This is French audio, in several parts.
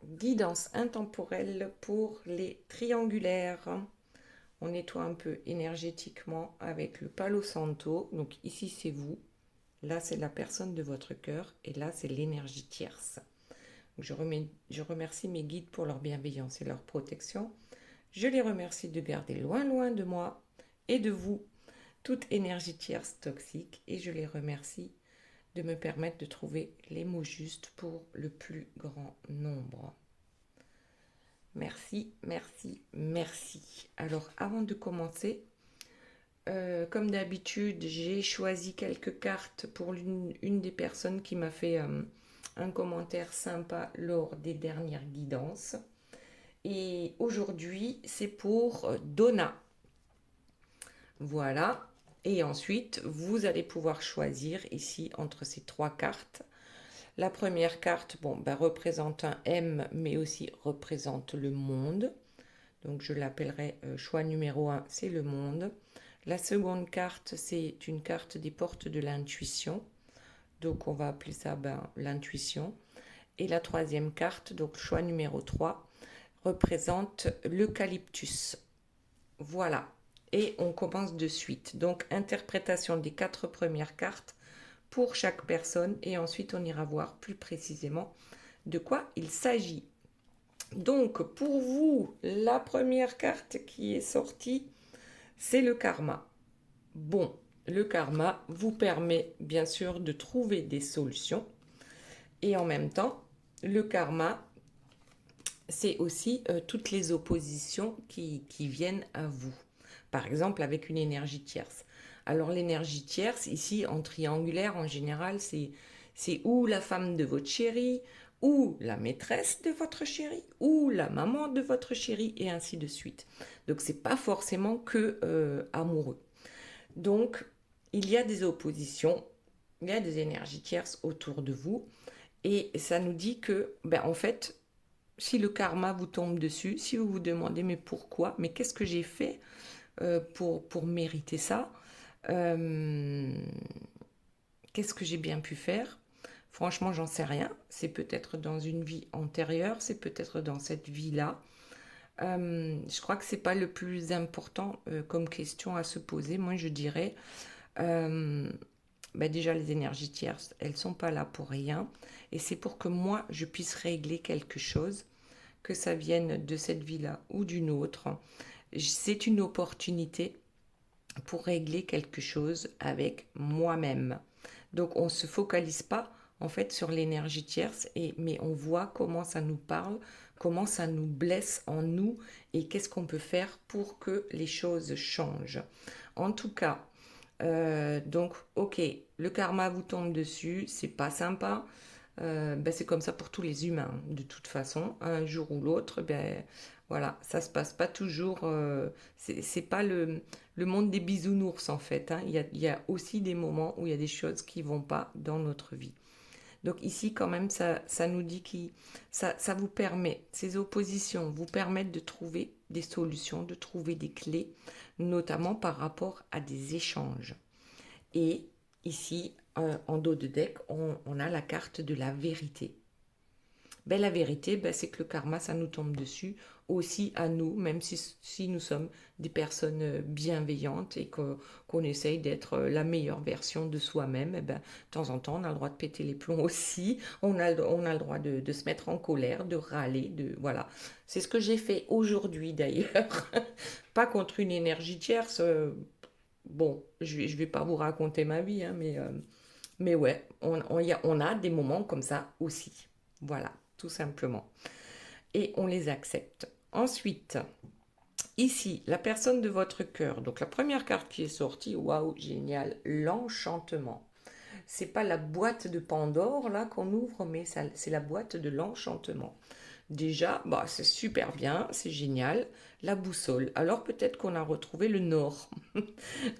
Guidance intemporelle pour les triangulaires. On nettoie un peu énergétiquement avec le Palo Santo. Donc ici c'est vous, là c'est la personne de votre cœur et là c'est l'énergie tierce. Je remercie mes guides pour leur bienveillance et leur protection. Je les remercie de garder loin loin de moi et de vous toute énergie tierce toxique et je les remercie de me permettre de trouver les mots justes pour le plus grand nombre. Merci, merci, merci. Alors, avant de commencer, comme d'habitude, j'ai choisi quelques cartes pour une des personnes qui m'a fait un commentaire sympa lors des dernières guidances. Et aujourd'hui, c'est pour Donna. Voilà. Et ensuite, vous allez pouvoir choisir ici entre ces trois cartes. La première carte, représente un M, mais aussi représente le monde. Donc je l'appellerai choix numéro un, c'est le monde. La seconde carte, c'est une carte des portes de l'intuition. Donc on va appeler ça l'intuition. Et la troisième carte, donc choix numéro 3, représente l'eucalyptus. Voilà. Et on commence de suite. Donc interprétation des quatre premières cartes pour chaque personne. Et ensuite on ira voir plus précisément de quoi il s'agit. Donc, pour vous, la première carte qui est sortie, c'est le karma. Bon, le karma vous permet bien sûr de trouver des solutions. Et en même temps, le karma, c'est aussi toutes les oppositions qui viennent à vous. Par exemple, avec une énergie tierce. Alors, l'énergie tierce, ici, en triangulaire, en général, c'est ou la femme de votre chéri, ou la maîtresse de votre chéri, ou la maman de votre chéri, et ainsi de suite. Donc, c'est pas forcément que amoureux. Donc, il y a des oppositions, il y a des énergies tierces autour de vous, et ça nous dit que, en fait, si le karma vous tombe dessus, si vous vous demandez mais pourquoi, mais qu'est-ce que j'ai fait pour mériter ça, euh, qu'est-ce que j'ai bien pu faire? Franchement, j'en sais rien. C'est peut-être dans une vie antérieure, c'est peut-être dans cette vie-là. Je crois que c'est pas le plus important comme question à se poser. Moi, je dirais, euh, déjà les énergies tierces, elles sont pas là pour rien, et c'est pour que moi je puisse régler quelque chose, que ça vienne de cette vie-là ou d'une autre. C'est une opportunité pour régler quelque chose avec moi-même. Donc on ne se focalise pas en fait sur l'énergie tierce, mais on voit comment ça nous parle, comment ça nous blesse en nous et qu'est-ce qu'on peut faire pour que les choses changent. En tout cas, donc ok, le karma vous tombe dessus, c'est pas sympa. C'est comme ça pour tous les humains, de toute façon. Un jour ou l'autre, voilà, ça se passe pas toujours. C'est pas le monde des bisounours en fait, hein. Il y a aussi des moments où il y a des choses qui vont pas dans notre vie. Donc ici, quand même, ça nous dit que ça vous permet, ces oppositions vous permettent de trouver des solutions, de trouver des clés, notamment par rapport à des échanges. Et ici, en dos de deck, on a la carte de la vérité. La vérité, c'est que le karma, ça nous tombe dessus, aussi à nous, même si nous sommes des personnes bienveillantes et qu'on essaye d'être la meilleure version de soi-même. De temps en temps, on a le droit de péter les plombs aussi, on a le droit de se mettre en colère, de râler, voilà. C'est ce que j'ai fait aujourd'hui d'ailleurs, pas contre une énergie tierce. Bon, je vais pas vous raconter ma vie, hein, mais ouais, on a des moments comme ça aussi. Voilà, tout simplement. Et on les accepte. Ensuite, ici, la personne de votre cœur. Donc la première carte qui est sortie, waouh, génial, l'enchantement. C'est pas la boîte de Pandore là qu'on ouvre, mais c'est la boîte de l'enchantement. Déjà, c'est super bien, c'est génial. La boussole. Alors peut-être qu'on a retrouvé le nord.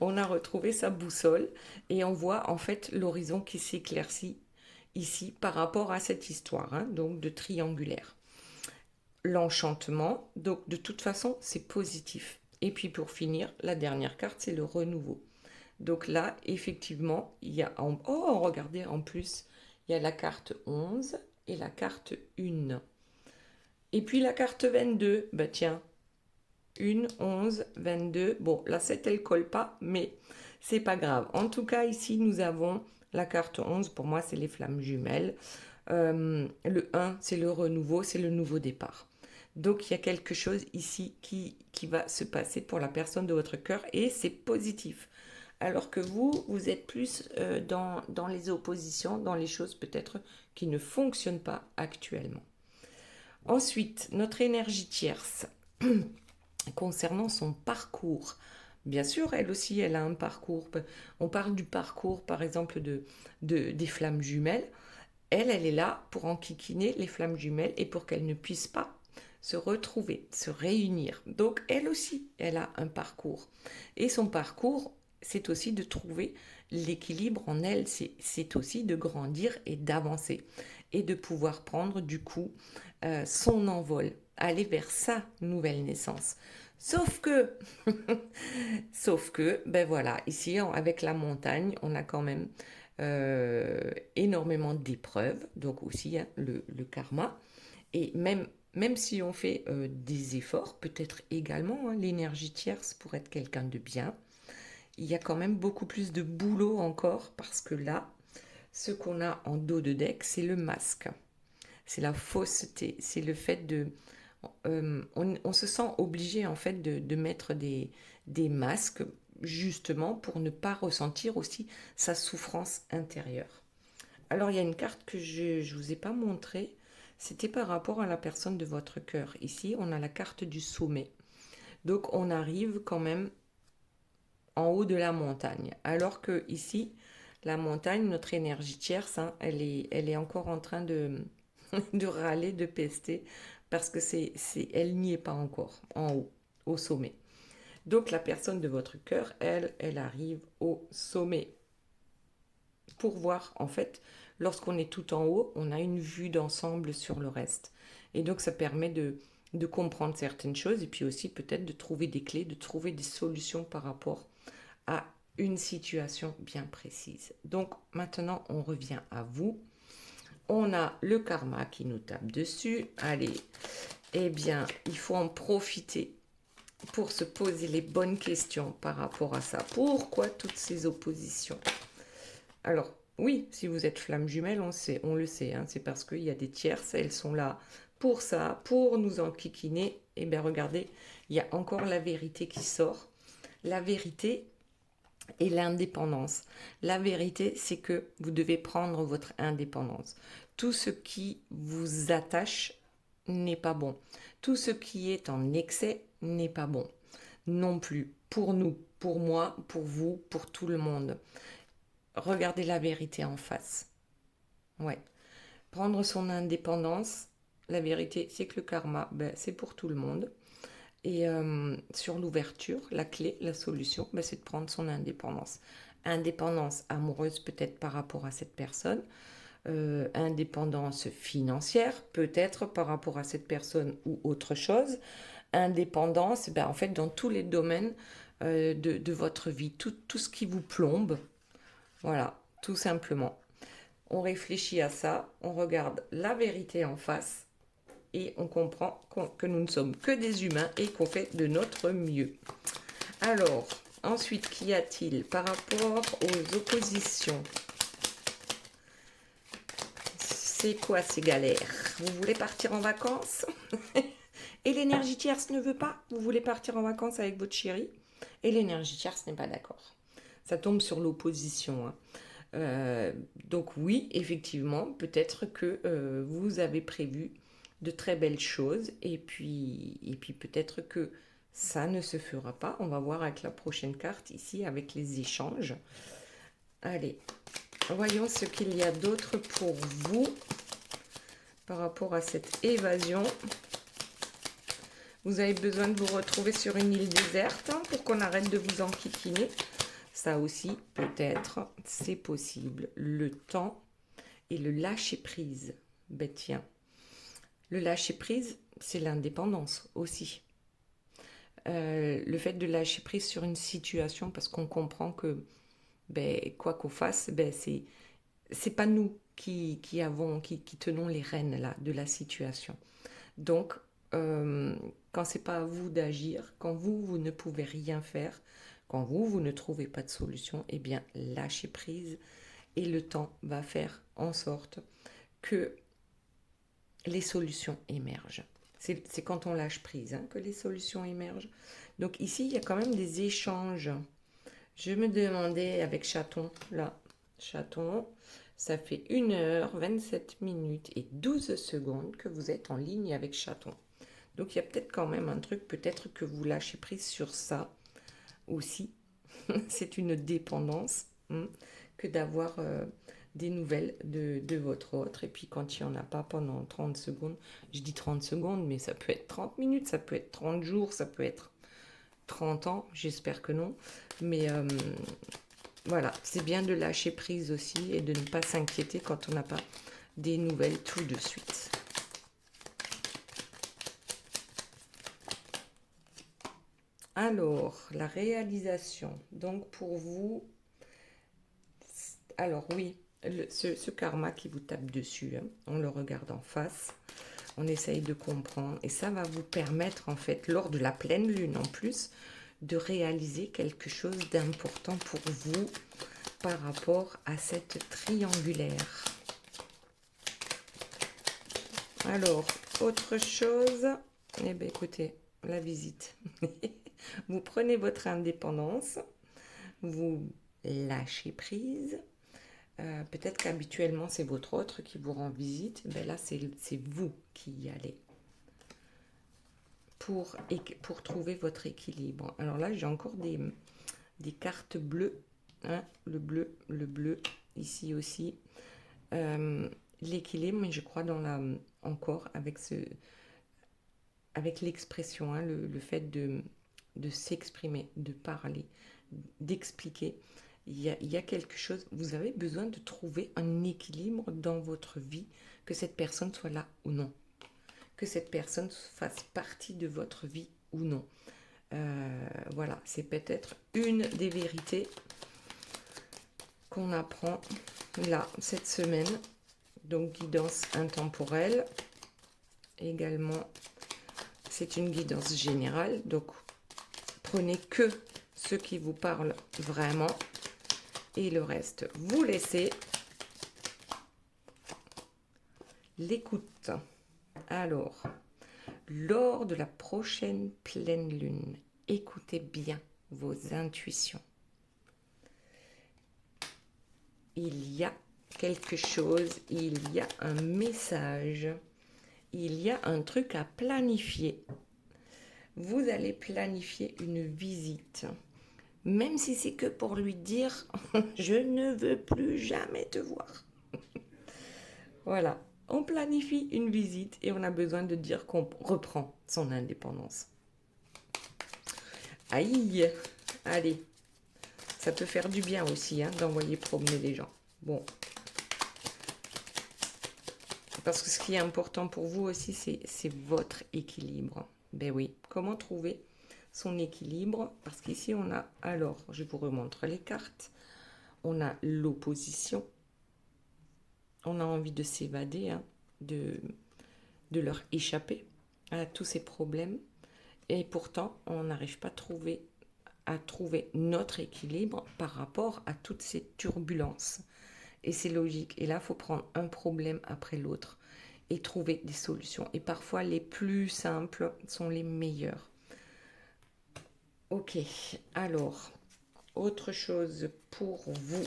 On a retrouvé sa boussole et on voit en fait l'horizon qui s'éclaircit ici par rapport à cette histoire, hein, donc de triangulaire. L'enchantement, donc de toute façon c'est positif. Et puis pour finir, la dernière carte c'est le renouveau. Donc là, effectivement, il y a... Oh, regardez, en plus, il y a la carte 11 et la carte 1. Et puis la carte 22, bah tiens, 1, 11, 22. Bon, la 7, elle colle pas, mais c'est pas grave. En tout cas, ici, nous avons la carte 11. Pour moi, c'est les flammes jumelles. Le 1, c'est le renouveau, c'est le nouveau départ. Donc, il y a quelque chose ici qui va se passer pour la personne de votre cœur et c'est positif. Alors que vous êtes plus dans les oppositions, dans les choses peut-être qui ne fonctionnent pas actuellement. Ensuite, notre énergie tierce concernant son parcours. Bien sûr, elle aussi, elle a un parcours. On parle du parcours, par exemple, des flammes jumelles. Elle est là pour enquiquiner les flammes jumelles et pour qu'elles ne puissent pas se retrouver, se réunir. Donc, elle aussi, elle a un parcours. Et son parcours, c'est aussi de trouver l'équilibre en elle. C'est aussi de grandir et d'avancer. Et de pouvoir prendre, du coup, son envol, aller vers sa nouvelle naissance. Sauf que, sauf que, ben voilà, ici avec la montagne, on a quand même énormément d'épreuves, donc aussi hein, le karma. Et même si on fait des efforts, peut-être également hein, l'énergie tierce pour être quelqu'un de bien, il y a quand même beaucoup plus de boulot encore parce que là, ce qu'on a en dos de deck, c'est le masque. C'est la fausseté, c'est le fait de... on se sent obligé en fait de mettre des masques justement pour ne pas ressentir aussi sa souffrance intérieure. Alors il y a une carte que je ne vous ai pas montrée, c'était par rapport à la personne de votre cœur. Ici on a la carte du sommet. Donc on arrive quand même en haut de la montagne. Alors que ici, la montagne, notre énergie tierce, hein, elle est encore en train de râler, de pester, parce que elle n'y est pas encore, en haut, au sommet. Donc la personne de votre cœur, elle arrive au sommet. Pour voir, en fait, lorsqu'on est tout en haut, on a une vue d'ensemble sur le reste. Et donc ça permet de comprendre certaines choses et puis aussi peut-être de trouver des clés, de trouver des solutions par rapport à une situation bien précise. Donc maintenant, on revient à vous. On a le karma qui nous tape dessus. Allez, eh bien, il faut en profiter pour se poser les bonnes questions par rapport à ça. Pourquoi toutes ces oppositions? Alors, oui, si vous êtes flamme jumelle, on le sait, hein, c'est parce qu'il y a des tierces, elles sont là pour ça, pour nous enquiquiner. Et bien, regardez, il y a encore la vérité qui sort. La vérité, et l'indépendance. La vérité, c'est que vous devez prendre votre indépendance. Tout ce qui vous attache n'est pas bon. Tout ce qui est en excès n'est pas bon. Non plus. Pour nous, pour moi, pour vous, pour tout le monde. Regardez la vérité en face. Ouais. Prendre son indépendance, la vérité, c'est que le karma, ben, c'est pour tout le monde. Et sur l'ouverture, la clé, la solution, ben, c'est de prendre son indépendance. Indépendance amoureuse peut-être par rapport à cette personne, indépendance financière peut-être par rapport à cette personne ou autre chose, indépendance ben, en fait dans tous les domaines de votre vie, tout ce qui vous plombe, voilà, tout simplement. On réfléchit à ça, on regarde la vérité en face et on comprend que nous ne sommes que des humains et qu'on fait de notre mieux. Alors, ensuite, qu'y a-t-il par rapport aux oppositions? C'est quoi ces galères? Vous voulez partir en vacances? Et l'énergie tierce ne veut pas? Vous voulez partir en vacances avec votre chéri? Et l'énergie tierce n'est pas d'accord. Ça tombe sur l'opposition. Hein. Donc oui, effectivement, peut-être que vous avez prévu de très belles choses et puis peut-être que ça ne se fera pas. On va voir avec la prochaine carte ici avec les échanges. Allez, voyons ce qu'il y a d'autre pour vous par rapport à cette évasion. Vous avez besoin de vous retrouver sur une île déserte hein, pour qu'on arrête de vous enquiquiner. Ça aussi, peut-être, c'est possible. Le temps et le lâcher-prise. Ben tiens, le lâcher-prise, c'est l'indépendance aussi. Le fait de lâcher prise sur une situation parce qu'on comprend que ben, quoi qu'on fasse, ben, c'est pas nous qui tenons les rênes là, de la situation. Donc, quand c'est pas à vous d'agir, quand vous ne pouvez rien faire, quand vous ne trouvez pas de solution, eh bien, lâchez prise et le temps va faire en sorte que les solutions émergent. C'est quand on lâche prise hein, que les solutions émergent. Donc ici, il y a quand même des échanges. Je me demandais avec Chaton, là, Chaton, ça fait 1h27 et 12 secondes que vous êtes en ligne avec Chaton. Donc il y a peut-être quand même un truc, peut-être que vous lâchez prise sur ça aussi. C'est une dépendance que d'avoir des nouvelles de votre autre. Et puis quand il n'y en a pas pendant 30 secondes, je dis 30 secondes, mais ça peut être 30 minutes, ça peut être 30 jours, ça peut être 30 ans, j'espère que non. Mais voilà, c'est bien de lâcher prise aussi et de ne pas s'inquiéter quand on n'a pas des nouvelles tout de suite. Alors, la réalisation. Donc pour vous, alors oui, ce karma qui vous tape dessus, hein, on le regarde en face, on essaye de comprendre et ça va vous permettre en fait, lors de la pleine lune en plus, de réaliser quelque chose d'important pour vous par rapport à cette triangulaire. Alors, autre chose, eh bien écoutez, la visite. Vous prenez votre indépendance, vous lâchez prise. Peut-être qu'habituellement c'est votre autre qui vous rend visite. Ben là, c'est vous qui y allez pour trouver votre équilibre. Alors là, j'ai encore des cartes bleues. Hein, le bleu, ici aussi. L'équilibre, mais je crois dans la encore avec l'expression, hein, le fait de s'exprimer, de parler, d'expliquer. Il y a quelque chose, vous avez besoin de trouver un équilibre dans votre vie, que cette personne soit là ou non, que cette personne fasse partie de votre vie ou non. Voilà, c'est peut-être une des vérités qu'on apprend là, cette semaine. Donc, guidance intemporelle. Également, c'est une guidance générale. Donc, prenez que ce qui vous parle vraiment. Et le reste, vous laissez l'écoute. Alors, lors de la prochaine pleine lune, écoutez bien vos intuitions. Il y a quelque chose, il y a un message, il y a un truc à planifier. Vous allez planifier une visite. Même si c'est que pour lui dire « je ne veux plus jamais te voir ». Voilà, on planifie une visite et on a besoin de dire qu'on reprend son indépendance. Aïe, allez, ça peut faire du bien aussi hein, d'envoyer promener les gens. Bon, parce que ce qui est important pour vous aussi, c'est votre équilibre. Ben oui, comment trouver son équilibre? Parce qu'ici, on a, alors, je vous remontre les cartes. On a l'opposition. On a envie de s'évader, hein, de leur échapper à tous ces problèmes. Et pourtant, on n'arrive pas à trouver notre équilibre par rapport à toutes ces turbulences. Et c'est logique. Et là, il faut prendre un problème après l'autre et trouver des solutions. Et parfois, les plus simples sont les meilleures. Ok, alors, autre chose pour vous.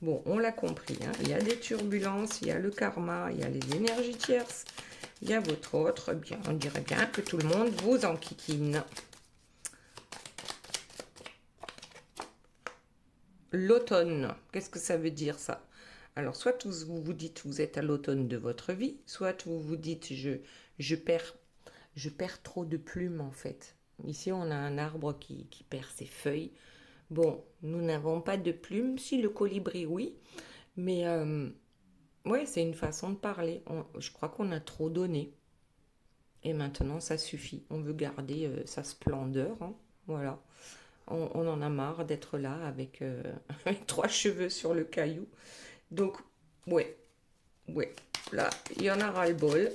Bon, on l'a compris, hein, il y a des turbulences, il y a le karma, il y a les énergies tierces, il y a votre autre. Bien, on dirait bien que tout le monde vous enquiquine. L'automne, qu'est-ce que ça veut dire ça? Alors, soit vous vous dites vous êtes à l'automne de votre vie, soit vous vous dites je perds trop de plumes en fait. Ici, on a un arbre qui perd ses feuilles. Bon, nous n'avons pas de plumes, si le colibri, oui, mais ouais, c'est une façon de parler. Je crois qu'on a trop donné. Et maintenant, ça suffit. On veut garder sa splendeur. Hein, voilà. On en a marre d'être là avec, avec 3 cheveux sur le caillou. Donc, ouais, ouais. là, il y en a ras-le-bol.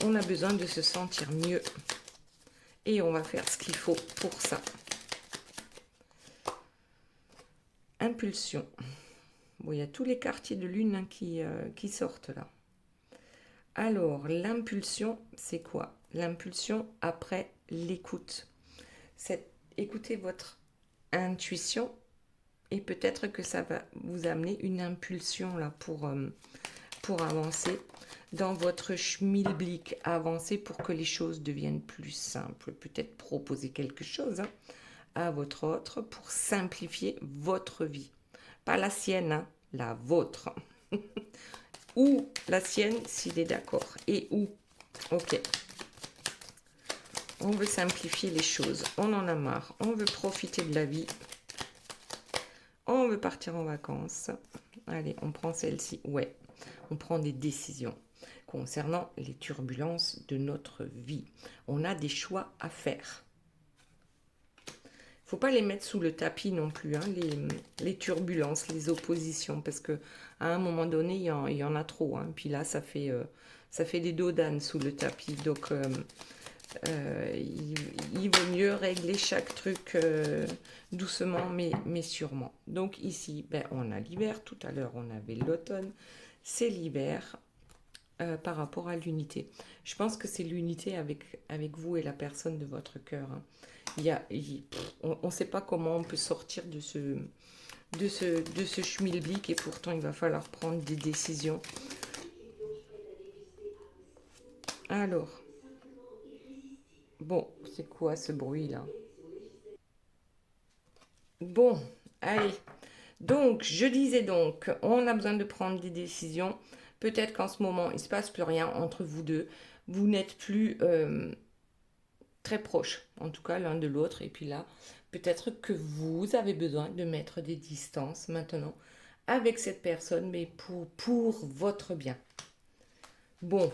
On a besoin de se sentir mieux. Et on va faire ce qu'il faut pour ça. Impulsion. Bon, il y a tous les quartiers de lune hein, qui sortent là. Alors, l'impulsion, c'est quoi? L'impulsion après l'écoute. C'est écouter votre intuition et peut-être que ça va vous amener une impulsion là pour avancer dans votre schmilblick, avancer pour que les choses deviennent plus simples. Peut-être proposer quelque chose hein, à votre autre pour simplifier votre vie. Pas la sienne, hein, la vôtre. Ou la sienne s'il est d'accord. Et où? Ok. On veut simplifier les choses. On en a marre. On veut profiter de la vie. On veut partir en vacances. Allez, on prend celle-ci. Ouais, on prend des décisions concernant les turbulences de notre vie. On a des choix à faire. Faut pas les mettre sous le tapis non plus, hein, les turbulences, les oppositions, parce que à un moment donné, il y en a trop. Hein. Puis là, ça fait des dos d'âne sous le tapis. Donc, il vaut mieux régler chaque truc doucement, mais sûrement. Donc ici, ben, on a l'hiver. Tout à l'heure, on avait l'automne. C'est l'hiver par rapport à l'unité. Je pense que c'est l'unité avec vous et la personne de votre cœur. Hein. On ne sait pas comment on peut sortir de ce schmilblick et pourtant il va falloir prendre des décisions. Alors, bon, c'est quoi ce bruit là? Bon, allez. Donc, je disais donc, on a besoin de prendre des décisions. Peut-être qu'en ce moment, il ne se passe plus rien entre vous deux. Vous n'êtes plus très proches, en tout cas l'un de l'autre. Et puis là, peut-être que vous avez besoin de mettre des distances maintenant avec cette personne, mais pour votre bien. Bon,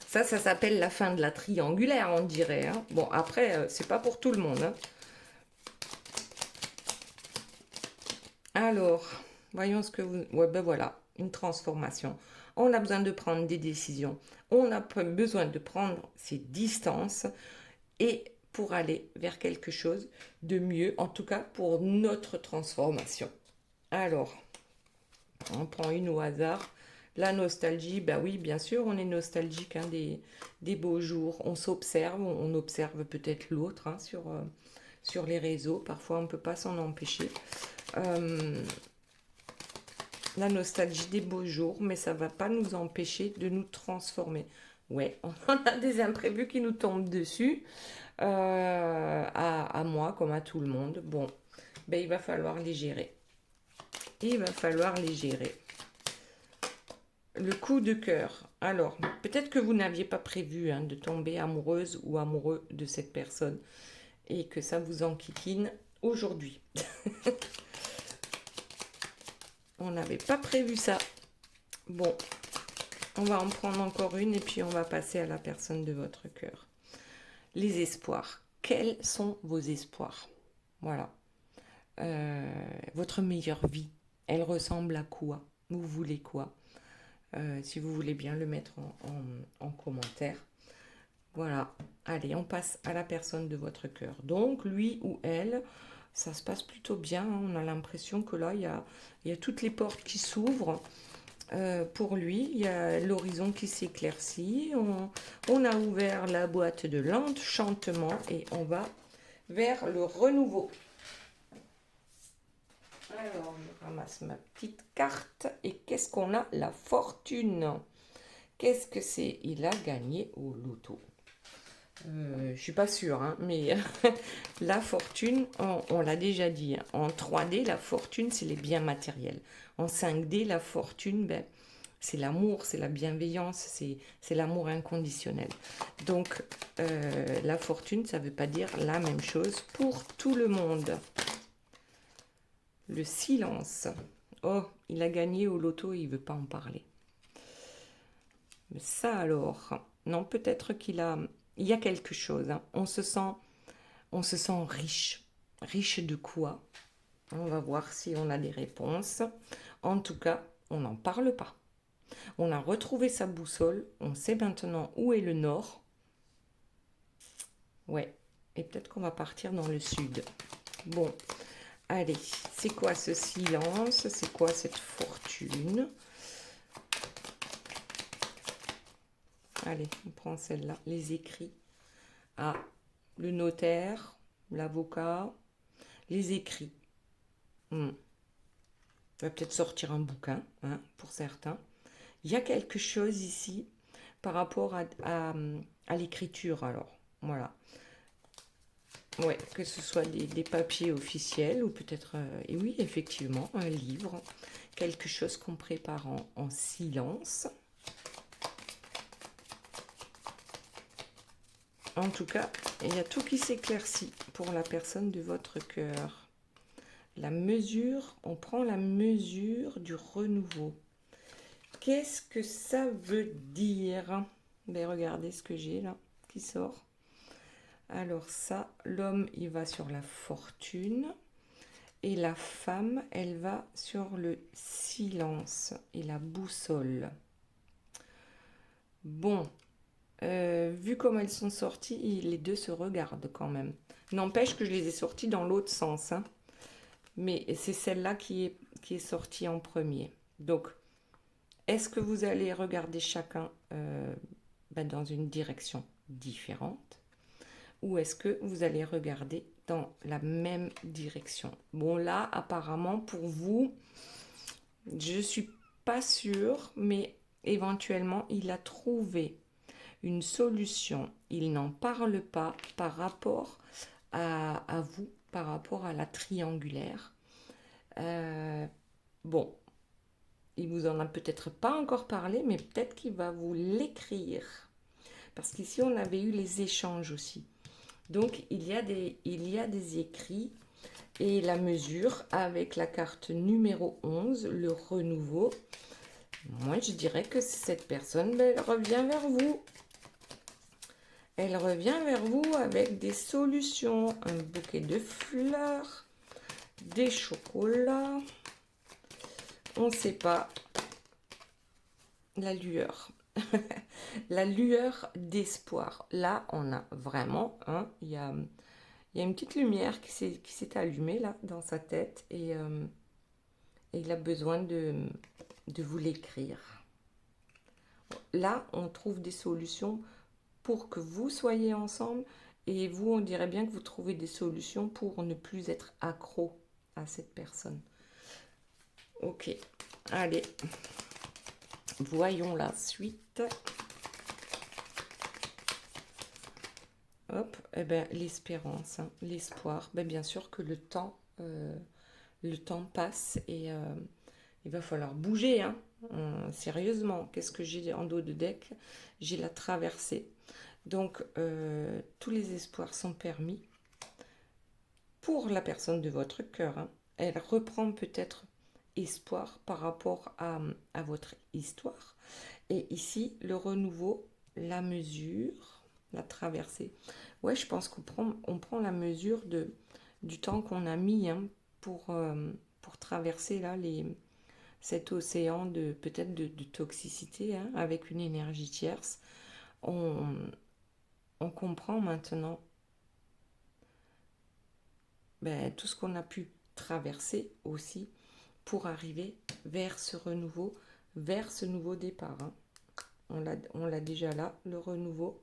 ça s'appelle la fin de la triangulaire, on dirait. Hein. Bon, après, c'est pas pour tout le monde. Hein. Alors, voyons ce que vous... Ouais, ben voilà, une transformation. On a besoin de prendre des décisions. On a besoin de prendre ses distances et pour aller vers quelque chose de mieux, en tout cas pour notre transformation. Alors, on prend une au hasard. La nostalgie, bah oui, bien sûr, on est nostalgique hein, des beaux jours. On s'observe, on observe peut-être l'autre hein, sur les réseaux. Parfois, on ne peut pas s'en empêcher. La nostalgie des beaux jours, mais ça ne va pas nous empêcher de nous transformer. Ouais, on a des imprévus qui nous tombent dessus, à moi comme à tout le monde. Bon, ben, il va falloir les gérer. Il va falloir les gérer. Le coup de cœur. Alors, peut-être que vous n'aviez pas prévu hein, de tomber amoureuse ou amoureux de cette personne et que ça vous enquiquine aujourd'hui. On n'avait pas prévu ça. Bon, on va en prendre encore une et puis on va passer à la personne de votre cœur. Les espoirs. Quels sont vos espoirs? Voilà. Votre meilleure vie, elle ressemble à quoi? Vous voulez quoi? Si vous voulez bien le mettre en commentaire. Voilà. Allez, on passe à la personne de votre cœur. Donc, lui ou elle, ça se passe plutôt bien. Hein. On a l'impression que là, il y a toutes les portes qui s'ouvrent. Pour lui, il y a l'horizon qui s'éclaircit. On a ouvert la boîte de l'enchantement et on va vers le renouveau. Alors, je ramasse ma petite carte. Et qu'est-ce qu'on a? La fortune. Qu'est-ce que c'est? Il a gagné au loto. Je suis pas sûre, hein, mais la fortune, on l'a déjà dit. Hein, en 3D, la fortune, c'est les biens matériels. En 5D, la fortune, ben, c'est l'amour, c'est la bienveillance, c'est l'amour inconditionnel. Donc, la fortune, ça ne veut pas dire la même chose pour tout le monde. Le silence. Oh, il a gagné au loto, il ne veut pas en parler. Mais ça alors, non, peut-être il y a quelque chose. Hein. On se sent riche. Riche de quoi? On va voir si on a des réponses. En tout cas, on n'en parle pas. On a retrouvé sa boussole, on sait maintenant où est le nord. Ouais, et peut-être qu'on va partir dans le sud. Bon, allez, c'est quoi ce silence? C'est quoi cette fortune? Allez, on prend celle-là, les écrits. Ah, le notaire, l'avocat, les écrits. On va peut-être sortir un bouquin, hein, pour certains. Il y a quelque chose ici par rapport à l'écriture, alors. Voilà. Ouais, que ce soit des papiers officiels ou peut-être, et oui, effectivement, un livre, quelque chose qu'on prépare en silence. En tout cas, il y a tout qui s'éclaircit pour la personne de votre cœur. La mesure, on prend la mesure du renouveau. Qu'est-ce que ça veut dire? Ben, regardez ce que j'ai là, qui sort. Alors ça, l'homme, il va sur la fortune. Et la femme, elle va sur le silence et la boussole. Bon, vu comme elles sont sorties, les deux se regardent quand même. N'empêche que je les ai sorties dans l'autre sens, hein. Mais c'est celle-là qui est sortie en premier. Donc, est-ce que vous allez regarder chacun dans une direction différente? Ou est-ce que vous allez regarder dans la même direction? Bon, là, apparemment, pour vous, je ne suis pas sûre, mais éventuellement, il a trouvé une solution. Il n'en parle pas par rapport à vous, par rapport à la triangulaire. Bon, il vous en a peut-être pas encore parlé, mais peut-être qu'il va vous l'écrire. Parce qu'ici, on avait eu les échanges aussi. Donc, il y a des écrits et la mesure avec la carte numéro 11, le renouveau. Moi, je dirais que cette personne, elle revient vers vous. Elle revient vers vous avec des solutions, un bouquet de fleurs, des chocolats, on ne sait pas, la lueur. La lueur d'espoir. Là, on a vraiment, hein, il y a une petite lumière qui s'est allumée là dans sa tête et il a besoin de vous l'écrire. Là, on trouve des solutions pour que vous soyez ensemble et vous, on dirait bien que vous trouvez des solutions pour ne plus être accro à cette personne. Ok, allez, voyons la suite. Hop, eh ben, l'espérance, hein, l'espoir. Ben, bien sûr que le temps passe et il va falloir bouger, hein. Sérieusement, qu'est-ce que j'ai en dos de deck? J'ai la traversée. Donc, tous les espoirs sont permis pour la personne de votre cœur, hein. Elle reprend peut-être espoir par rapport à votre histoire. Et ici, le renouveau, la mesure, la traversée. Ouais, je pense qu'on prend la mesure du temps qu'on a mis, hein, pour traverser là cet océan de peut-être de toxicité, hein, avec une énergie tierce. On comprend maintenant tout ce qu'on a pu traverser aussi pour arriver vers ce renouveau, vers ce nouveau départ, hein. On l'a déjà là, le renouveau,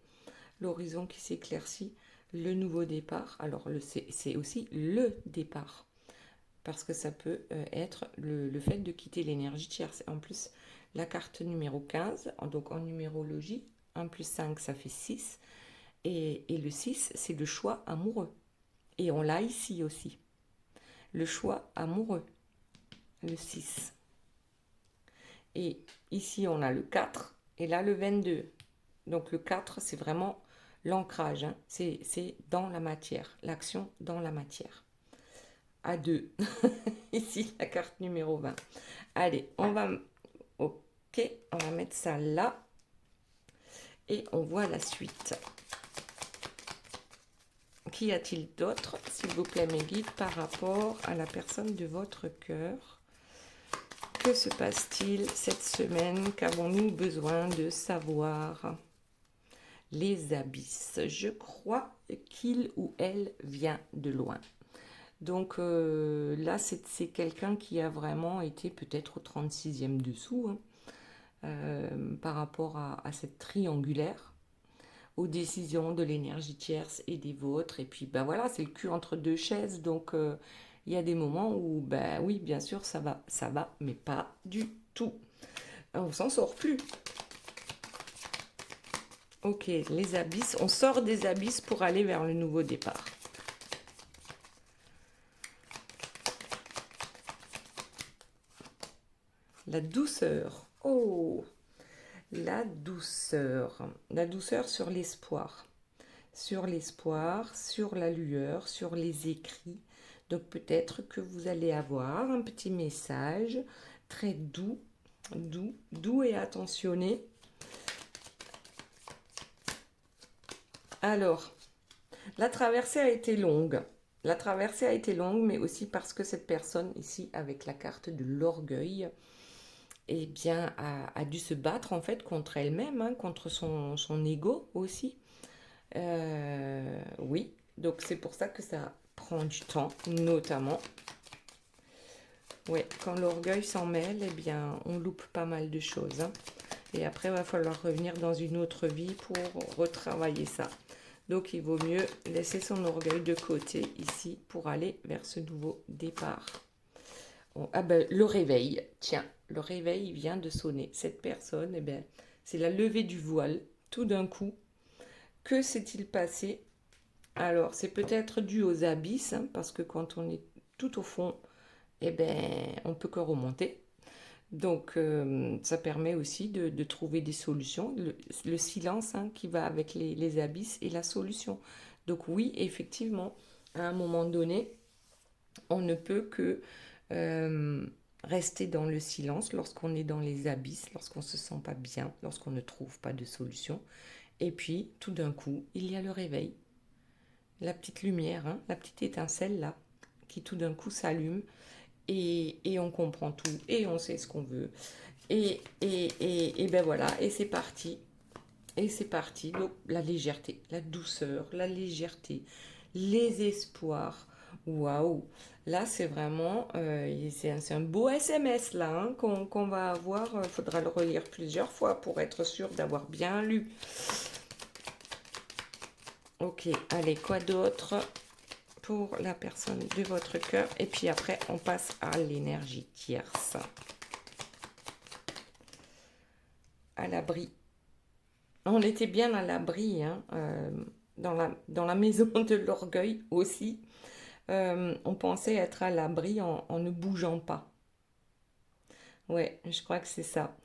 l'horizon qui s'éclaircit, le nouveau départ. Alors c'est aussi le départ, parce que ça peut être le fait de quitter l'énergie tierce. En plus, la carte numéro 15, donc en numérologie, 1 plus 5, ça fait 6. Et le 6, c'est le choix amoureux. Et on l'a ici aussi. Le choix amoureux, le 6. Et ici, on a le 4 et là, le 22. Donc le 4, c'est vraiment l'ancrage, hein. C'est dans la matière, l'action dans la matière. À 2. Ici, la carte numéro 20. Allez, on va mettre ça là. Et on voit la suite. Qu'y a-t-il d'autre, s'il vous plaît, mes guides, par rapport à la personne de votre cœur? Que se passe-t-il cette semaine? Qu'avons-nous besoin de savoir? Les abysses. Je crois qu'il ou elle vient de loin. Donc là, c'est quelqu'un qui a vraiment été peut-être au 36e dessous, hein, par rapport à cette triangulaire, aux décisions de l'énergie tierce et des vôtres. Et puis, ben voilà, c'est le cul entre deux chaises. Donc, il y a des moments où, ben oui, bien sûr, ça va, mais pas du tout. On s'en sort plus. Ok, les abysses. On sort des abysses pour aller vers le nouveau départ. La douceur. Oh, la douceur. La douceur sur l'espoir. Sur l'espoir, sur la lueur, sur les écrits. Donc peut-être que vous allez avoir un petit message très doux, doux et attentionné. Alors, la traversée a été longue. La traversée a été longue, mais aussi parce que cette personne ici, avec la carte de l'orgueil, eh bien, a dû se battre en fait contre elle-même, hein, contre son ego aussi. Oui, donc c'est pour ça que ça prend du temps, notamment. Ouais, quand l'orgueil s'en mêle, eh bien, on loupe pas mal de choses, hein. Et après, il va falloir revenir dans une autre vie pour retravailler ça. Donc, il vaut mieux laisser son orgueil de côté ici pour aller vers ce nouveau départ. Bon, ah ben, le réveil, tiens, le réveil vient de sonner. Cette personne, eh ben, c'est la levée du voile, tout d'un coup. Que s'est-il passé? Alors, c'est peut-être dû aux abysses, hein, parce que quand on est tout au fond, eh ben, on peut que remonter. Donc, ça permet aussi de trouver des solutions. Le silence, hein, qui va avec les abysses et la solution. Donc oui, effectivement, à un moment donné, on ne peut que euh, rester dans le silence lorsqu'on est dans les abysses, lorsqu'on ne se sent pas bien, lorsqu'on ne trouve pas de solution. Et puis, tout d'un coup, il y a le réveil, la petite lumière, hein, la petite étincelle là, qui tout d'un coup s'allume et on comprend tout et on sait ce qu'on veut. Et ben voilà, et c'est parti. Et c'est parti. Donc, la légèreté, la douceur, la légèreté, les espoirs. Waouh! Là, c'est vraiment, c'est un beau SMS là, hein, qu'on va avoir. Il faudra le relire plusieurs fois pour être sûr d'avoir bien lu. Ok, allez, quoi d'autre pour la personne de votre cœur? Et puis après, on passe à l'énergie tierce. À l'abri. On était bien à l'abri, hein, dans la maison de l'orgueil aussi. On pensait être à l'abri en ne bougeant pas. Ouais, je crois que c'est ça.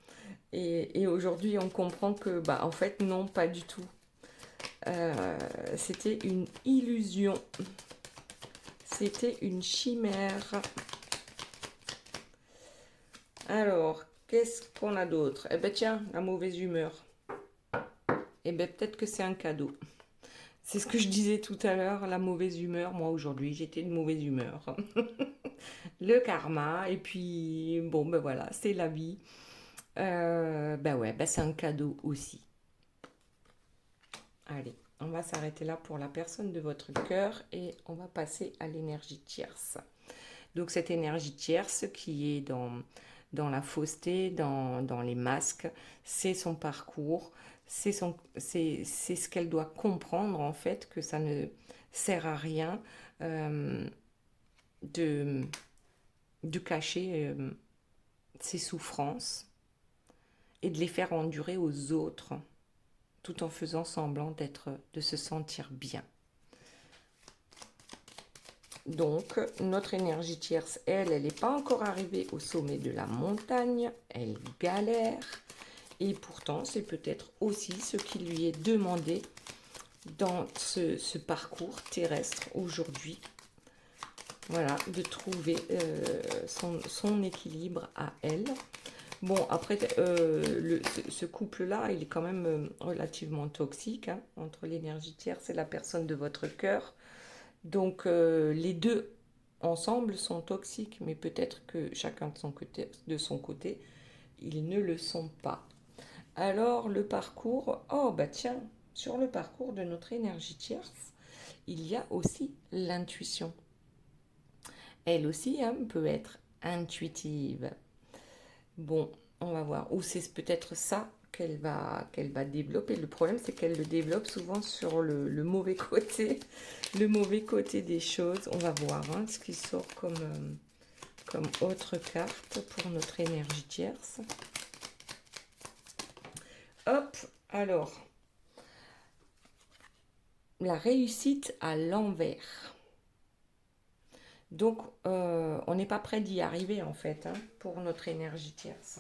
Et aujourd'hui, on comprend que, bah, en fait, non, pas du tout. C'était une illusion. C'était une chimère. Alors, qu'est-ce qu'on a d'autre? Eh ben tiens, la mauvaise humeur. Eh ben peut-être que c'est un cadeau. C'est ce que je disais tout à l'heure, la mauvaise humeur. Moi, aujourd'hui, j'étais de mauvaise humeur. Le karma, et puis, bon, ben voilà, c'est la vie. Ben ouais, ben c'est un cadeau aussi. Allez, on va s'arrêter là pour la personne de votre cœur et on va passer à l'énergie tierce. Donc, cette énergie tierce qui est dans la fausseté, dans les masques, c'est son parcours, c'est ce qu'elle doit comprendre en fait, que ça ne sert à rien euh, de, de cacher ses souffrances et de les faire endurer aux autres, tout en faisant semblant de se sentir bien. Donc, notre énergie tierce, elle n'est pas encore arrivée au sommet de la montagne, elle galère, et pourtant, c'est peut-être aussi ce qui lui est demandé dans ce parcours terrestre aujourd'hui. Voilà, de trouver son équilibre à elle. Bon, après, ce couple-là, il est quand même relativement toxique, hein, entre l'énergie tierce et la personne de votre cœur. Donc, les deux ensemble sont toxiques, mais peut-être que chacun de son côté, ils ne le sont pas. Alors le parcours, oh bah tiens, sur le parcours de notre énergie tierce, il y a aussi l'intuition. Elle aussi hein, peut être intuitive. Bon, on va voir. Ou c'est peut-être ça qu'elle va développer. Le problème, c'est qu'elle le développe souvent sur le mauvais côté, le mauvais côté des choses. On va voir hein, ce qui sort comme autre carte pour notre énergie tierce. Hop, alors, la réussite à l'envers. Donc, on n'est pas prêt d'y arriver en fait hein, pour notre énergie tierce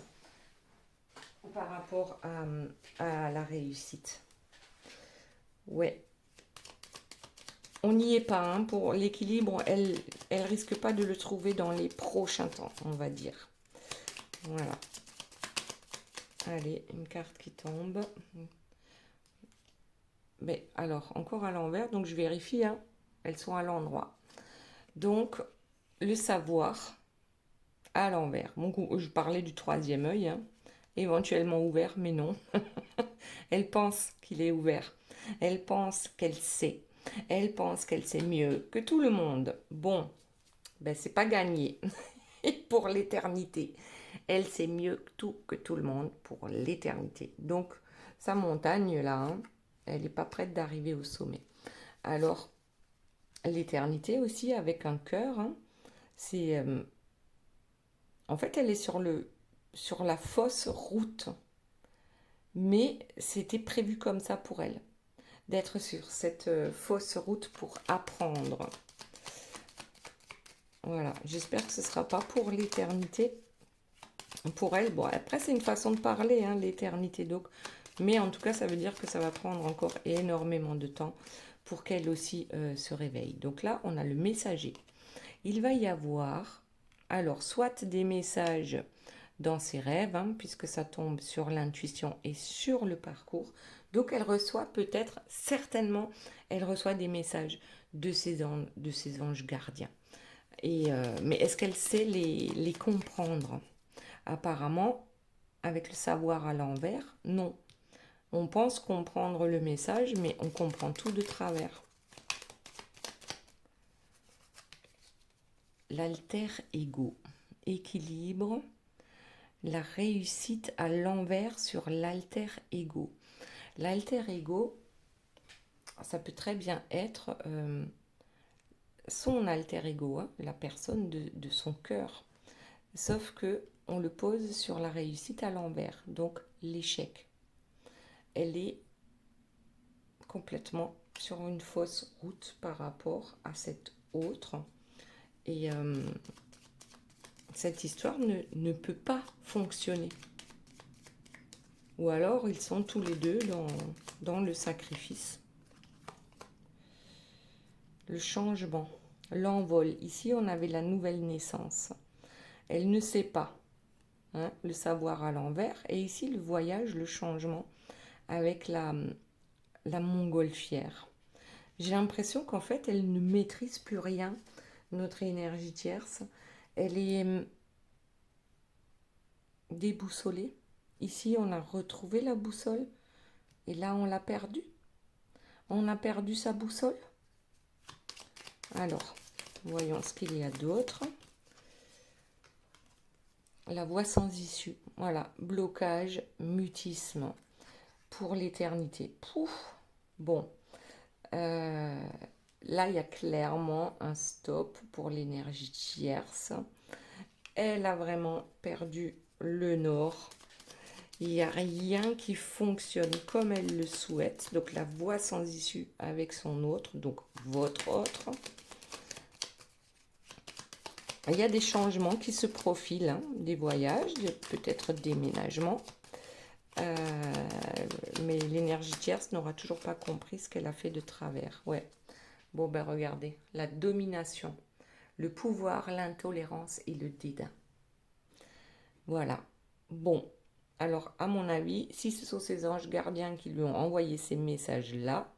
par rapport à la réussite. Ouais. On n'y est pas. Hein, pour l'équilibre, elle risque pas de le trouver dans les prochains temps, on va dire. Voilà. Allez, une carte qui tombe. Mais alors, encore à l'envers, donc je vérifie. Hein, elles sont à l'endroit. Donc, le savoir à l'envers. Bon, je parlais du troisième œil, hein, éventuellement ouvert, mais non. Elle pense qu'il est ouvert. Elle pense qu'elle sait. Elle pense qu'elle sait mieux que tout le monde. Bon, ben c'est pas gagné pour l'éternité. Elle sait mieux que tout le monde pour l'éternité. Donc, sa montagne là, hein, elle n'est pas prête d'arriver au sommet. Alors, l'éternité aussi avec un cœur, hein, c'est en fait elle est sur la fausse route, mais c'était prévu comme ça pour elle, d'être sur cette fausse route pour apprendre. Voilà, j'espère que ce ne sera pas pour l'éternité. Pour elle, bon, après c'est une façon de parler, hein, l'éternité, donc, mais en tout cas ça veut dire que ça va prendre encore énormément de temps pour qu'elle aussi se réveille. Donc là, on a le messager. Il va y avoir, alors, soit des messages dans ses rêves, hein, puisque ça tombe sur l'intuition et sur le parcours. Donc elle reçoit peut-être, certainement, elle reçoit des messages de ses anges gardiens. Mais est-ce qu'elle sait les comprendre? Apparemment, avec le savoir à l'envers, non. On pense comprendre le message, mais on comprend tout de travers. L'alter ego, équilibre, la réussite à l'envers sur l'alter ego. L'alter ego, ça peut très bien être son alter ego, hein, la personne de son cœur. Sauf que on le pose sur la réussite à l'envers, donc l'échec. Elle est complètement sur une fausse route par rapport à cette autre. Et cette histoire ne peut pas fonctionner. Ou alors ils sont tous les deux dans le sacrifice. Le changement, l'envol. Ici, on avait la nouvelle naissance. Elle ne sait pas, hein, le savoir à l'envers. Et ici, le voyage, le changement avec la montgolfière. J'ai l'impression qu'en fait, elle ne maîtrise plus rien, notre énergie tierce. Elle est déboussolée. Ici, on a retrouvé la boussole. Et là, on l'a perdue. On a perdu sa boussole. Alors, voyons ce qu'il y a d'autre. La voie sans issue. Voilà, blocage, mutisme pour l'éternité. Pouf. Bon, là, il y a clairement un stop pour l'énergie tierce. Elle a vraiment perdu le nord. Il n'y a rien qui fonctionne comme elle le souhaite. Donc, la voie sans issue avec son autre, donc votre autre. Il y a des changements qui se profilent, hein, des voyages, peut-être déménagements. Mais l'énergie tierce n'aura toujours pas compris ce qu'elle a fait de travers. Ouais. Bon, ben regardez, la domination, le pouvoir, l'intolérance et le dédain. Voilà. Bon, alors à mon avis, si ce sont ces anges gardiens qui lui ont envoyé ces messages-là,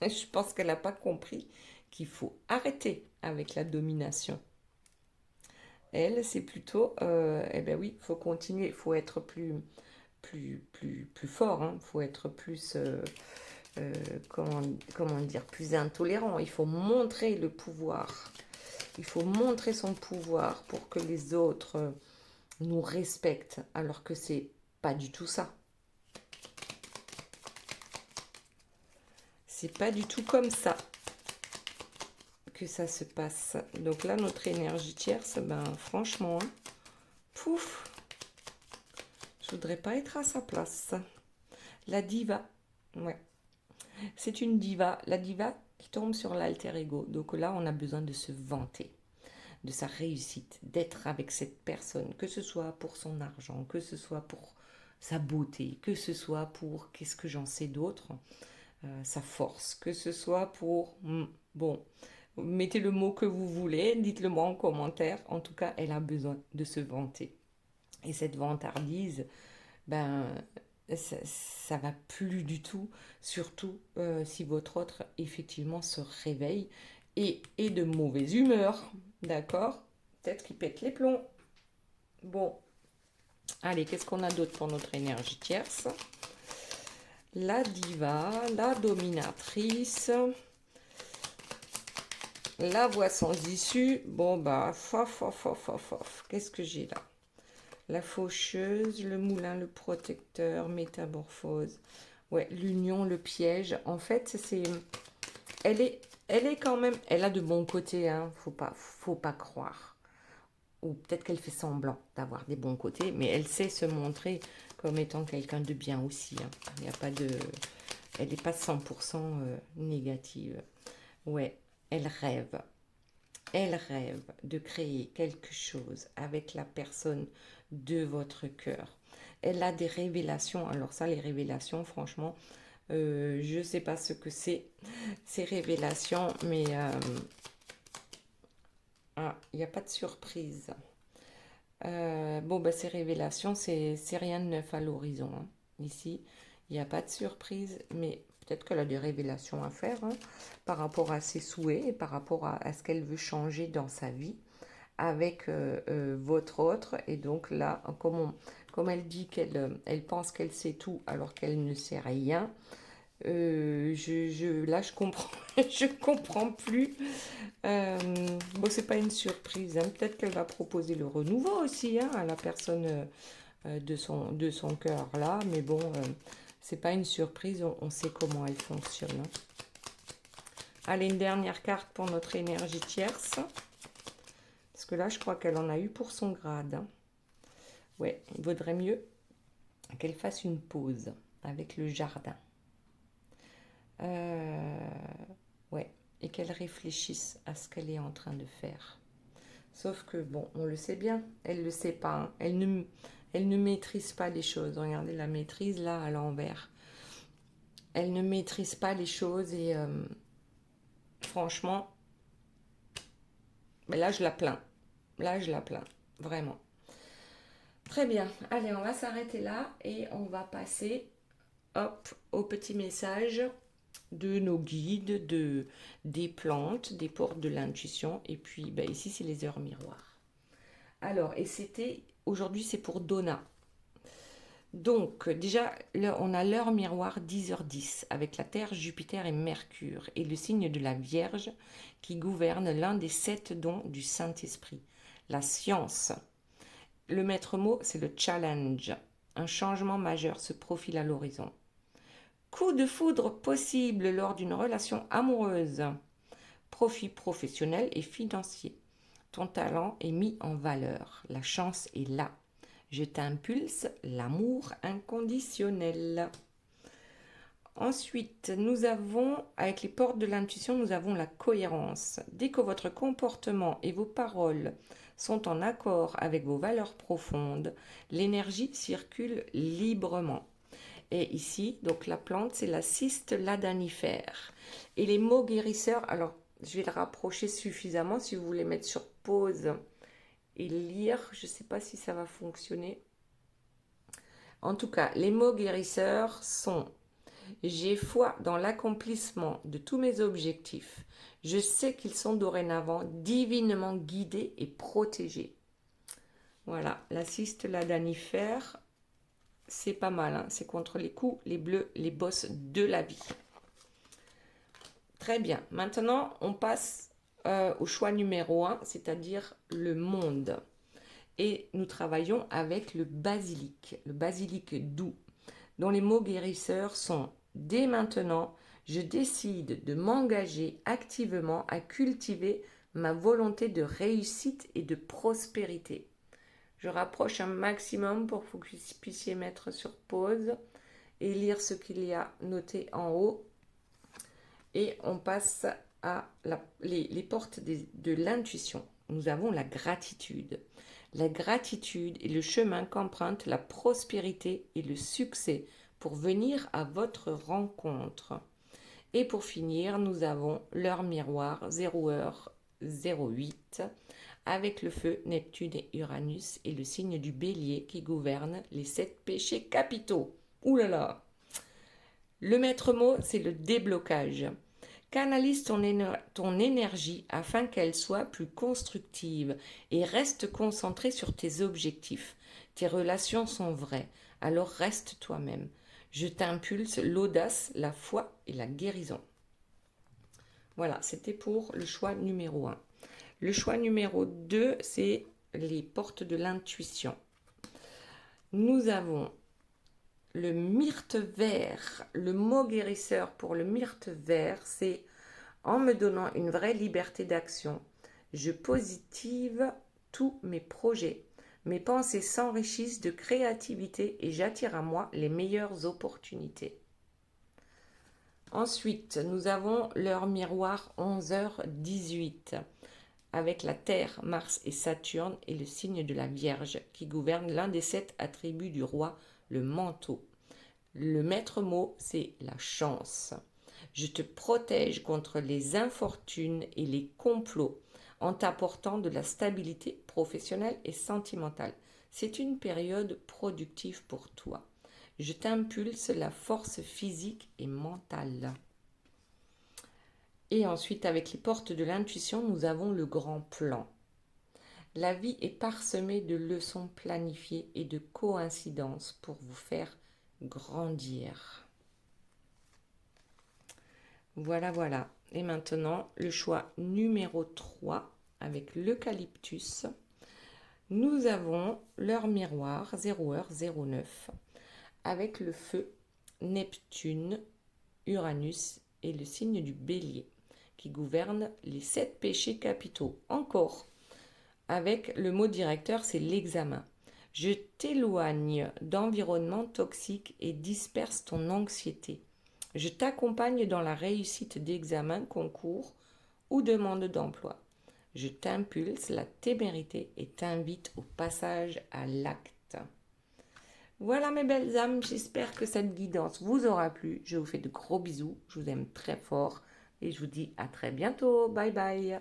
je pense qu'elle n'a pas compris qu'il faut arrêter avec la domination. Elle, c'est plutôt, eh ben oui, il faut continuer, il faut être plus fort, hein. Il faut être plus, euh, comment, comment dire, plus intolérant. Il faut montrer le pouvoir. Il faut montrer son pouvoir pour que les autres nous respectent, alors que c'est pas du tout ça. C'est pas du tout comme ça que ça se passe. Donc là, notre énergie tierce, ben franchement, hein, pouf, je voudrais pas être à sa place. La diva, ouais, c'est une diva. La diva qui tombe sur l'alter ego. Donc là, on a besoin de se vanter de sa réussite, d'être avec cette personne, que ce soit pour son argent, que ce soit pour sa beauté, que ce soit pour, qu'est-ce que j'en sais d'autre, sa force, que ce soit pour, bon, mettez le mot que vous voulez, dites-le moi en commentaire, en tout cas, elle a besoin de se vanter. Et cette vantardise, ben, ça va plus du tout, surtout si votre autre effectivement se réveille et est de mauvaise humeur, d'accord? Peut-être qu'il pète les plombs. Bon, allez, qu'est-ce qu'on a d'autre pour notre énergie tierce? La diva, la dominatrice, la voix sans issue. Bon, bah, qu'est-ce que j'ai là? La faucheuse, le moulin, le protecteur, métamorphose. Ouais, l'union, le piège. En fait, elle est, elle est quand même, elle a de bons côtés, hein. Faut pas croire. Ou peut-être qu'elle fait semblant d'avoir des bons côtés, mais elle sait se montrer comme étant quelqu'un de bien aussi, hein. Il n'y a pas de, elle n'est pas 100% négative. Ouais, elle rêve. Elle rêve de créer quelque chose avec la personne de votre cœur. Elle a des révélations. Alors ça, les révélations, franchement, je ne sais pas ce que c'est, ces révélations, mais il n'y a pas de surprise. Bon, bah, ces révélations, c'est rien de neuf à l'horizon, hein. Ici, il n'y a pas de surprise, mais peut-être qu'elle a des révélations à faire, hein, par rapport à ses souhaits et par rapport à ce qu'elle veut changer dans sa vie avec votre autre. Et donc là, comme elle dit qu'elle elle pense qu'elle sait tout alors qu'elle ne sait rien, là, je comprends, je comprends plus. Bon, c'est pas une surprise, hein. Peut-être qu'elle va proposer le renouveau aussi, hein, à la personne de son cœur là, mais bon, c'est pas une surprise, on sait comment elle fonctionne, hein. Allez, une dernière carte pour notre énergie tierce. Parce que là, je crois qu'elle en a eu pour son grade, hein. Ouais, il vaudrait mieux qu'elle fasse une pause avec le jardin. Ouais, et qu'elle réfléchisse à ce qu'elle est en train de faire. Sauf que, bon, on le sait bien, elle ne le sait pas, hein. Elle ne maîtrise pas les choses. Regardez la maîtrise là à l'envers. Elle ne maîtrise pas les choses et franchement, mais là je la plains. Là je la plains, vraiment. Très bien, allez, on va s'arrêter là et on va passer, hop, au petit message de nos guides, des plantes, des portes de l'intuition. Et puis bah, ici, c'est les heures miroirs. Alors, et aujourd'hui, c'est pour Donna. Donc, déjà, là, on a l'heure miroir 10h10 avec la Terre, Jupiter et Mercure et le signe de la Vierge qui gouverne l'un des 7 dons du Saint-Esprit, la science. Le maître mot, c'est le challenge. Un changement majeur se profile à l'horizon. Coup de foudre possible lors d'une relation amoureuse. Profit professionnel et financier. Ton talent est mis en valeur. La chance est là. Je t'impulse l'amour inconditionnel. Ensuite, nous avons, avec les portes de l'intuition, nous avons la cohérence. Dès que votre comportement et vos paroles sont en accord avec vos valeurs profondes, l'énergie circule librement. Et ici, donc la plante, c'est la cyste ladanifère. Et les mots guérisseurs, alors je vais le rapprocher suffisamment si vous voulez mettre sur pause et lire. Je ne sais pas si ça va fonctionner. En tout cas, les mots guérisseurs sont: j'ai foi dans l'accomplissement de tous mes objectifs. Je sais qu'ils sont dorénavant divinement guidés et protégés. Voilà, la cyste, la danifère, c'est pas mal, hein. C'est contre les coups, les bleus, les bosses de la vie. Très bien. Maintenant, on passe au choix numéro 1, c'est-à-dire le monde. Et nous travaillons avec le basilic doux, dont les mots guérisseurs sont « Dès maintenant, je décide de m'engager activement à cultiver ma volonté de réussite et de prospérité. » Je rapproche un maximum pour que vous puissiez mettre sur pause et lire ce qu'il y a noté en haut. Et on passe à les portes de l'intuition. Nous avons la gratitude. La gratitude est le chemin qu'emprunte la prospérité et le succès pour venir à votre rencontre. Et pour finir, nous avons l'heure miroir 0h08 avec le feu, Neptune et Uranus et le signe du bélier qui gouverne les 7 péchés capitaux. Ouh là là! Le maître mot, c'est le déblocage. Canalise ton énergie afin qu'elle soit plus constructive et reste concentré sur tes objectifs. Tes relations sont vraies, alors reste toi-même. Je t'impulse l'audace, la foi et la guérison. Voilà, c'était pour le choix numéro 1. Le choix numéro 2, c'est les portes de l'intuition. Nous avons le myrte vert. Le mot guérisseur pour le myrte vert, c'est « En me donnant une vraie liberté d'action, je positive tous mes projets. Mes pensées s'enrichissent de créativité et j'attire à moi les meilleures opportunités. » Ensuite, nous avons l'heure miroir 11h18 avec la Terre, Mars et Saturne et le signe de la Vierge qui gouverne l'un des 7 attributs du roi, le manteau. Le maître mot, c'est la chance. Je te protège contre les infortunes et les complots en t'apportant de la stabilité professionnelle et sentimentale. C'est une période productive pour toi. Je t'impulse la force physique et mentale. Et ensuite, avec les portes de l'intuition, nous avons le grand plan. La vie est parsemée de leçons planifiées et de coïncidences pour vous faire grandir. Voilà, voilà. Et maintenant, le choix numéro 3 avec l'eucalyptus. Nous avons l'heure miroir 0h09 avec le feu, Neptune, Uranus et le signe du bélier qui gouverne les 7 péchés capitaux. Encore, avec le mot directeur, c'est l'examen. Je t'éloigne d'environnements toxiques et disperse ton anxiété. Je t'accompagne dans la réussite d'examens, concours ou demandes d'emploi. Je t'impulse la témérité et t'invite au passage à l'acte. Voilà mes belles âmes, j'espère que cette guidance vous aura plu. Je vous fais de gros bisous, je vous aime très fort et je vous dis à très bientôt. Bye bye.